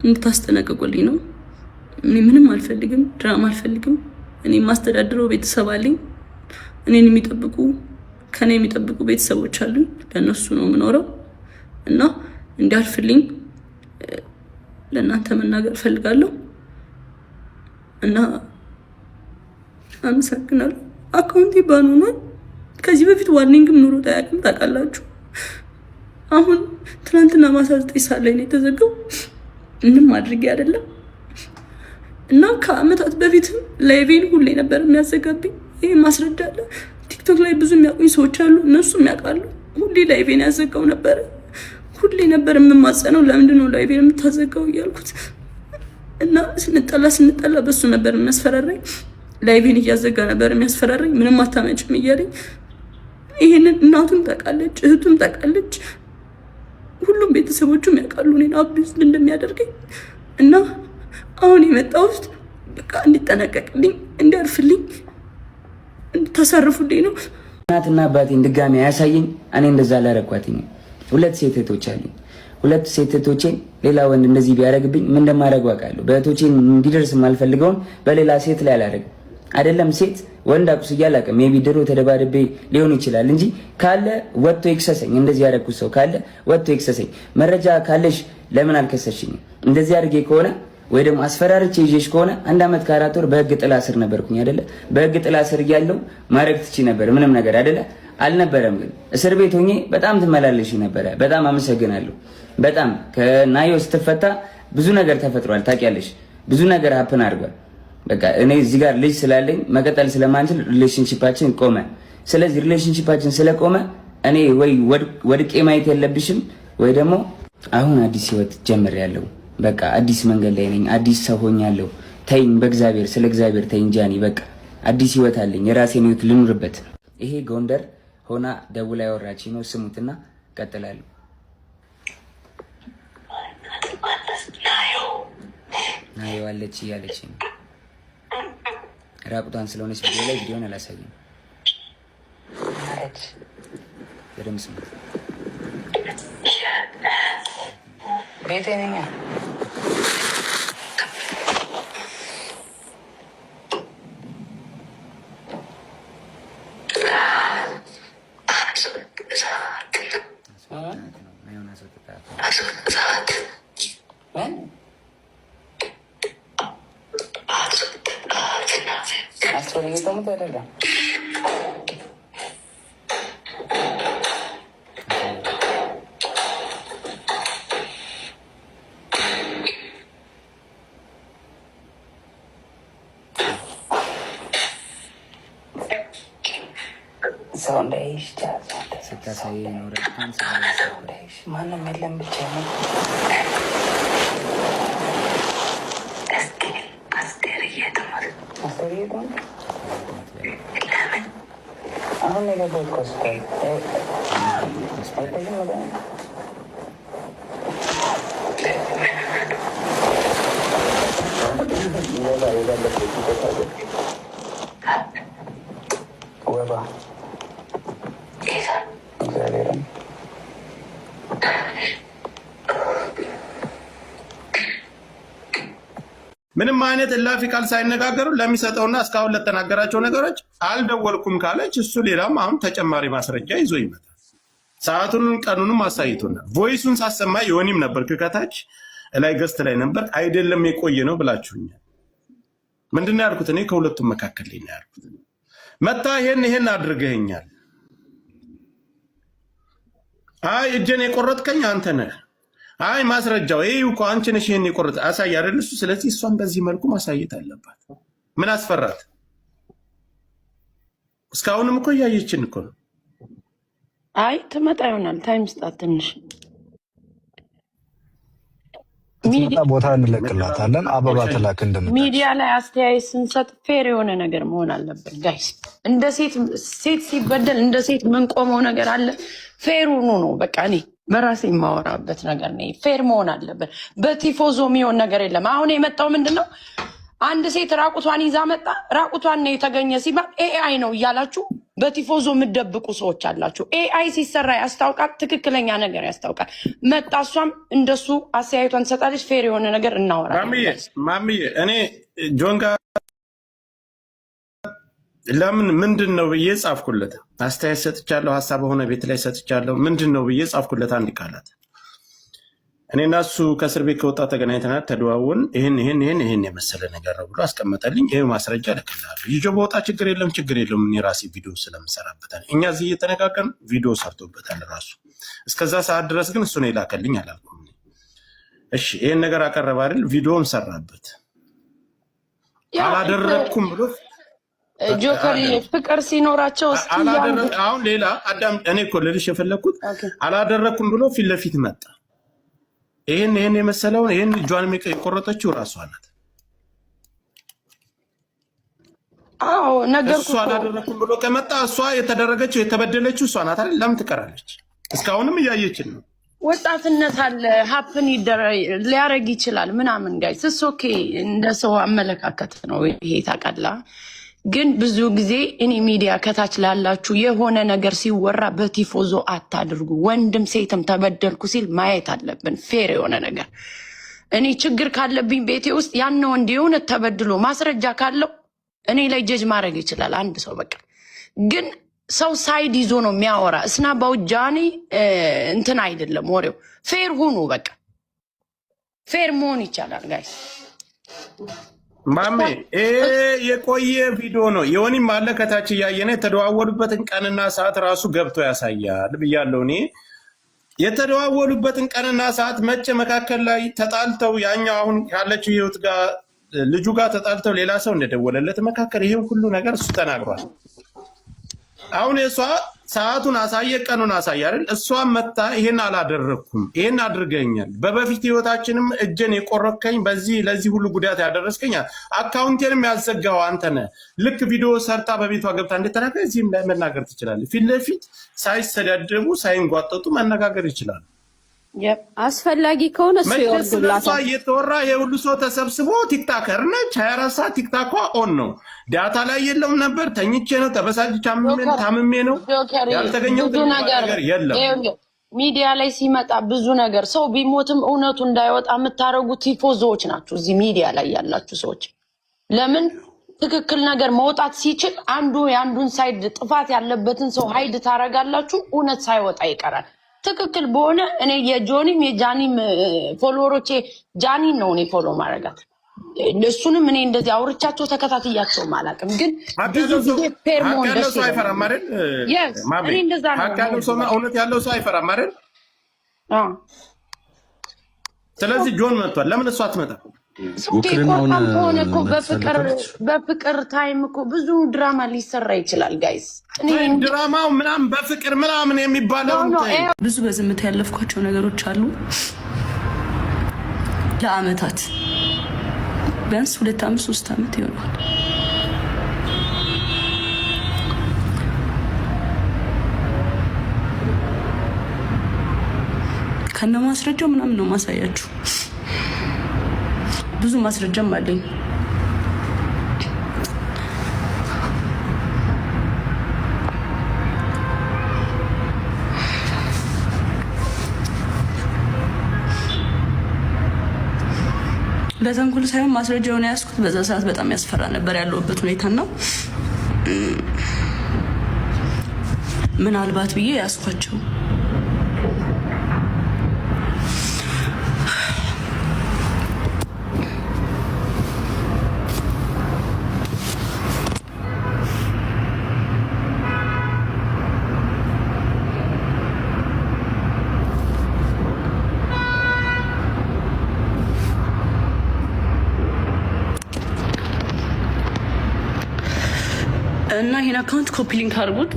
እንድታስጠነቅቁልኝ ነው። እኔ ምንም አልፈልግም፣ ድራማ አልፈልግም። እኔ የማስተዳድረው ቤተሰብ አለኝ። እኔን የሚጠብቁ ከኔ የሚጠብቁ ቤተሰቦች አሉኝ። ለእነሱ ነው የምኖረው እና እንዲያልፍልኝ ለእናንተ መናገር እፈልጋለሁ እና አመሰግናለሁ። አካውንቴ ባን ሆኗል። ከዚህ በፊት ዋርኒንግም ኑሮ አያውቅም፣ ታውቃላችሁ። አሁን ትናንትና ማታ 9 ሰዓት ላይ ነው የተዘጋው። ምንም አድርጌ አይደለም እና ከአመታት በፊትም ላይቬን ሁሌ ነበር የሚያዘጋብኝ። ይሄ ማስረጃ አለ። ቲክቶክ ላይ ብዙ የሚያውቁኝ ሰዎች አሉ፣ እነሱም ያውቃሉ። ሁሌ ላይቬን ያዘጋው ነበር። ሁሌ ነበር የምማጸነው፣ ለምንድን ነው ላይቬን የምታዘጋው እያልኩት እና ስንጠላ በሱ ነበር የሚያስፈራራኝ። ላይቬን እያዘጋ ነበር የሚያስፈራራኝ። ምንም አታመጭም እያለኝ ይሄንን እናቱም ታውቃለች፣ እህቱም ታውቃለች፣ ሁሉም ቤተሰቦቹም ያውቃሉ እኔን አቢዩዝ እንደሚያደርገኝ እና አሁን የመጣሁት በቃ እንዲጠነቀቅልኝ፣ እንዲያርፍልኝ፣ እንድታሳርፉልኝ ነው። እናትና አባቴን ድጋሚ አያሳየኝ። እኔ እንደዛ አላረኳትኝ። 2 ሴት እህቶች አሉኝ። 2 ሴት እህቶቼን ሌላ ወንድ እንደዚህ ቢያደርግብኝ ምን እንደማደርግ አውቃለሁ። በእህቶቼን እንዲደርስ የማልፈልገውን በሌላ ሴት ላይ አላደርግም። አይደለም ሴት ወንድ አቁስ እያላቀም ሜቢ ድሮ ተደባድቤ ሊሆን ይችላል እንጂ ካለ ወጥቶ ይክሰሰኝ። እንደዚህ ያደረኩት ሰው ካለ ወጥቶ ይክሰሰኝ። መረጃ ካለሽ ለምን አልከሰሽኝ? እንደዚህ አድርጌ ከሆነ ወይ ደግሞ አስፈራርቼ ይዤሽ ከሆነ 1 ዓመት ከ4 ወር በህግ ጥላ ስር ነበርኩኝ አይደለ? በህግ ጥላ ስር እያለሁ ማድረግ ትቺ ነበር ምንም ነገር አይደለ? አልነበረም። ግን እስር ቤት ሆኜ በጣም ትመላለሽ ነበረ። በጣም አመሰግናለሁ። በጣም ከናዮ ስትፈታ ብዙ ነገር ተፈጥሯል። ታውቂያለሽ፣ ብዙ ነገር ሀፕን አድርጓል። በቃ እኔ እዚህ ጋር ልጅ ስላለኝ መቀጠል ስለማንችል ሪሌሽንሺፓችን ቆመ። ስለዚህ ሪሌሽንሺፓችን ስለቆመ እኔ ወይ ወድቄ ማየት የለብሽም ወይ ደግሞ አሁን አዲስ ህይወት ጀምሬያለሁ። በቃ አዲስ መንገድ ላይ ነኝ። አዲስ ሰው ሆኛለሁ። ተይኝ፣ በእግዚአብሔር ስለ እግዚአብሔር ተይኝ ጃኒ። በቃ አዲስ ህይወት አለኝ። የራሴን ህይወት ልኑርበት። ይሄ ጎንደር ሆና ደውላ ያወራች ነው። ስሙትና ቀጥላለሁ። ናዮ አለች እያለች ነው። ራቁቷን ስለሆነች ቪዲዮ ላይ ቪዲዮን አላሳየም። በደምብ ስሙት። ቤቴ ነኝ። ሰው እንዳይሽ ስታሳይ ኖረ ማንም የለም ብቻ ነው። አሁን የገባሁት ኮስታይ አይታይም ወደ ወባ እግዚአብሔርን ምንም አይነት እላፊ ቃል ሳይነጋገሩ ለሚሰጠውና እስካሁን ለተናገራቸው ነገሮች አልደወልኩም ካለች እሱ ሌላም አሁን ተጨማሪ ማስረጃ ይዞ ይመጣል። ሰዓቱን ቀኑንም አሳይቶናል። ቮይሱን ሳሰማ የሆኒም ነበር ከታች ላይ ገስት ላይ ነበር። አይደለም የቆየ ነው ብላችሁኛል። ምንድነው ያልኩት? እኔ ከሁለቱም መካከል ላይ ነው ያልኩት። መታ ይሄን አድርገኛል። አይ እጄን የቆረጥከኝ አንተ ነህ። አይ ማስረጃው ይሄ እኮ አንቺ ነሽ ይሄን የቆረጥ አሳይ አይደል እሱ። ስለዚህ እሷን በዚህ መልኩ ማሳየት አለባት። ምን አስፈራት? እስካሁንም እኮ እያየችን እኮ ነው። አይ ትመጣ ይሆናል። ታይም ስጣት ትንሽ። ቦታ እንለቅላታለን። አበባ ተላክ እንደምታውቅ ሚዲያ ላይ አስተያየት ስንሰጥ ፌር የሆነ ነገር መሆን አለበት ጋይስ። እንደ ሴት ሲበደል እንደ ሴት የምንቆመው ነገር አለ። ፌር ሆኖ ነው በቃ እኔ በራሴ የማወራበት ነገር ነው። ፌር መሆን አለበት። በቲፎዞ የሚሆን ነገር የለም። አሁን የመጣው ምንድን ነው? አንድ ሴት ራቁቷን ይዛ መጣ። ራቁቷን ነው የተገኘ ሲባል ኤአይ ነው እያላችሁ በቲፎዞ የምትደብቁ ሰዎች አላችሁ። ኤአይ ሲሰራ ያስታውቃል፣ ትክክለኛ ነገር ያስታውቃል። መጣ እሷም እንደሱ አስተያየቷን ትሰጣለች። ፌር የሆነ ነገር እናወራለን። ማሚዬ እኔ ጆን ጋር ለምን ምንድን ነው ብዬ ጻፍኩለት። አስተያየት ሰጥቻለሁ፣ ሀሳብ በሆነ ቤት ላይ ሰጥቻለሁ። ምንድን ነው ብዬ ጻፍኩለት አንድ ቃላት። እኔና እሱ ከእስር ቤት ከወጣ ተገናኝተናል፣ ተደዋወልን። ይህን የመሰለ ነገር ነው ብሎ አስቀመጠልኝ። ይህ ማስረጃ እልክልሃለሁ። ይዞ በወጣ ችግር የለም። እኔ ራሴ ቪዲዮ ስለምሰራበታል። እኛ እዚህ እየተነጋገርን ቪዲዮ ሰርቶበታል ራሱ። እስከዛ ሰዓት ድረስ ግን እሱ ነው የላከልኝ አላልኩም። እሺ ይህን ነገር አቀረበ አይደል? ቪዲዮም ሰራበት። አላደረግኩም ብሎ ጆከር ፍቅር ሲኖራቸው አሁን ሌላ አዳም እኔ እኮ ልልሽ የፈለግኩት አላደረግኩም ብሎ ፊት ለፊት መጣ። ይህን የመሰለውን ይህን እጇን የቆረጠችው እራሷ ናት። አዎ ነገርኩ። እሷ አላደረግኩም ብሎ ከመጣ እሷ የተደረገችው የተበደለችው እሷ ናት አይደል? ለምን ትቀራለች? እስካሁንም እያየችን ነው። ወጣትነት አለ፣ ሀፕን ሊያረግ ይችላል ምናምን። ጋይስ እስ ኦኬ፣ እንደ ሰው አመለካከት ነው ይሄ ታውቃለህ። ግን ብዙ ጊዜ እኔ ሚዲያ ከታች ላላችሁ የሆነ ነገር ሲወራ በቲፎዞ አታድርጉ። ወንድም ሴትም ተበደልኩ ሲል ማየት አለብን፣ ፌር የሆነ ነገር። እኔ ችግር ካለብኝ ቤቴ ውስጥ ያን ወንድ የሆነ ተበድሎ ማስረጃ ካለው እኔ ላይ ጀጅ ማድረግ ይችላል አንድ ሰው በቃ። ግን ሰው ሳይድ ይዞ ነው የሚያወራ። እስና ባውጃኒ እንትን አይደለም ወሬው። ፌር ሁኑ በቃ፣ ፌር መሆን ይቻላል ጋይስ። ማሜ የቆየ ቪዲዮ ነው። የሆኒም አለ ከታች እያየነ የተደዋወሉበትን ቀንና ሰዓት ራሱ ገብቶ ያሳያል ብያለሁ። እኔ የተደዋወሉበትን ቀንና ሰዓት መቼ መካከል ላይ ተጣልተው ያኛው አሁን ካለችው ህይወት ጋር ልጁ ጋር ተጣልተው ሌላ ሰው እንደደወለለት መካከል ይሄን ሁሉ ነገር እሱ ተናግሯል። አሁን የሷ ሰዓቱን አሳየ፣ ቀኑን አሳየ አይደል? እሷን መታ ይሄን አላደረኩም፣ ይሄን አድርገኛል፣ በበፊት ህይወታችንም እጄን የቆረከኝ ለዚህ ሁሉ ጉዳት ያደረስከኝ፣ አካውንቴንም ያዘጋው አንተ ነህ። ልክ ቪዲዮ ሰርታ በቤቷ ገብታ እንደተናገረ እዚህም ላይ መናገር ትችላለህ። ፊት ለፊት ሳይሰዳደቡ ሳይንጓጠጡ መነጋገር ይችላሉ። አስፈላጊ ከሆነ እሱ ይወርዱላታል። እየተወራ የሁሉ ሰው ተሰብስቦ ቲክታከር ነች፣ 24 ሰዓት ቲክታኳ ኦን ነው። ዳታ ላይ የለም ነበር፣ ተኝቼ ነው፣ ተበሳጭቼ ታምሜ ነው ያልተገኘው ነገር የለም። ሚዲያ ላይ ሲመጣ ብዙ ነገር ሰው ቢሞትም እውነቱ እንዳይወጣ የምታደርጉ ቲፎዞዎች ናችሁ። እዚህ ሚዲያ ላይ ያላችሁ ሰዎች ለምን ትክክል ነገር መውጣት ሲችል አንዱ የአንዱን ሳይድ ጥፋት ያለበትን ሰው ሀይድ ታደርጋላችሁ፣ እውነት ሳይወጣ ይቀራል። ትክክል በሆነ እኔ የጆኒም የጃኒም ፎሎወሮቼ ጃኒን ነው እኔ ፎሎ ማድረጋት። እሱንም እኔ እንደዚህ አውርቻቸው ተከታትያቸውም አላውቅም። ግን ብዙ ጊዜ ፌር መሆን ደስ ይላል። አይፈራም አይደል? እኔ እንደዛ ነው። እውነት ያለው ሰው አይፈራም አይደል? ስለዚህ ጆን መጥቷል። ለምን እሱ አትመጣም? ከሆነ እኮ በፍቅር ታይም እኮ ብዙ ድራማ ሊሰራ ይችላል ጋይስ። ድራማው ምናምን በፍቅር ምናምን የሚባለው ብዙ በዝምታ ያለፍኳቸው ነገሮች አሉ። ለአመታት ቢያንስ 2 ዓመት 3 ዓመት ይሆናል። ከነ ማስረጃው ምናምን ነው ማሳያችሁ። ብዙ ማስረጃም አለኝ። ለተንኩል ሳይሆን ማስረጃውን ያስኩት በዛ ሰዓት በጣም ያስፈራ ነበር ያለውበት ሁኔታና ምናልባት ብዬ ያስኳቸው እና ይሄን አካውንት ኮፒ ሊንክ አድርጉት።